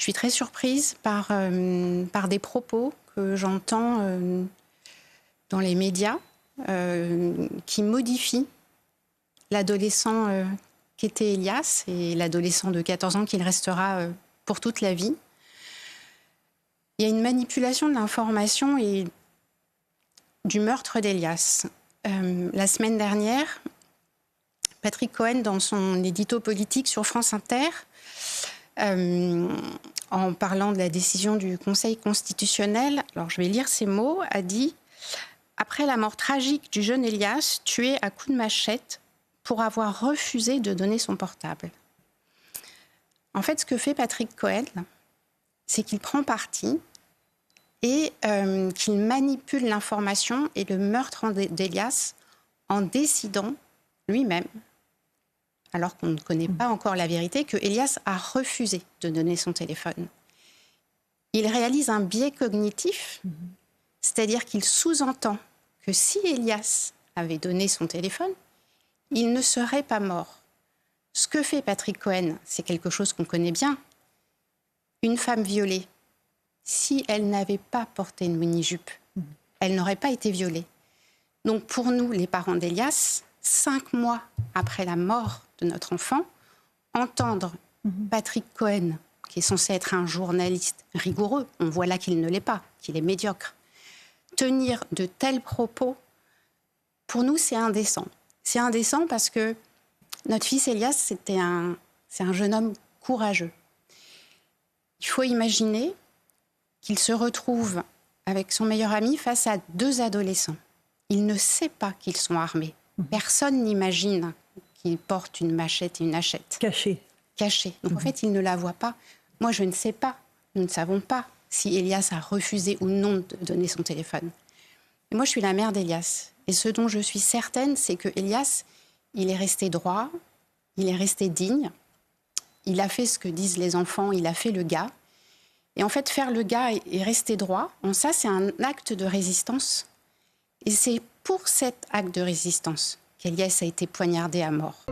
suis très surprise par des propos que j'entends dans les médias qui modifient l'adolescent qu'était Elias et l'adolescent de 14 ans qu'il restera pour toute la vie. Il y a une manipulation de l'information et du meurtre d'Elias. La semaine dernière, Patrick Cohen, dans son édito politique sur France Inter, en parlant de la décision du Conseil constitutionnel, alors je vais lire ces mots, a dit « Après la mort tragique du jeune Elias, tué à coups de machette pour avoir refusé de donner son portable ». En fait, ce que fait Patrick Cohen, c'est qu'il prend parti et qu'il manipule l'information et le meurtre d'Elias en décidant lui-même, alors qu'on ne connaît pas encore la vérité, que Elias a refusé de donner son téléphone. Il réalise un biais cognitif, c'est-à-dire qu'il sous-entend que si Elias avait donné son téléphone, il ne serait pas mort. Ce que fait Patrick Cohen, c'est quelque chose qu'on connaît bien. Une femme violée, si elle n'avait pas porté une mini-jupe, elle n'aurait pas été violée. Donc pour nous, les parents d'Elias, 5 mois après la mort de notre enfant, entendre Patrick Cohen, qui est censé être un journaliste rigoureux, on voit là qu'il ne l'est pas, qu'il est médiocre, tenir de tels propos, pour nous, c'est indécent. C'est indécent parce que notre fils Elias, c'est un jeune homme courageux. Il faut imaginer qu'il se retrouve avec son meilleur ami face à 2 adolescents. Il ne sait pas qu'ils sont armés. Personne n'imagine qu'il porte une machette et une hachette. Caché. Donc en fait, il ne la voit pas. Moi, je ne sais pas, nous ne savons pas si Elias a refusé ou non de donner son téléphone. Et moi, je suis la mère d'Elias. Et ce dont je suis certaine, c'est que Elias, il est resté droit, il est resté digne. Il a fait ce que disent les enfants, il a fait le gars. Et en fait, faire le gars et rester droit, ça, c'est un acte de résistance. Et c'est pour cet acte de résistance qu'Elias a été poignardé à mort.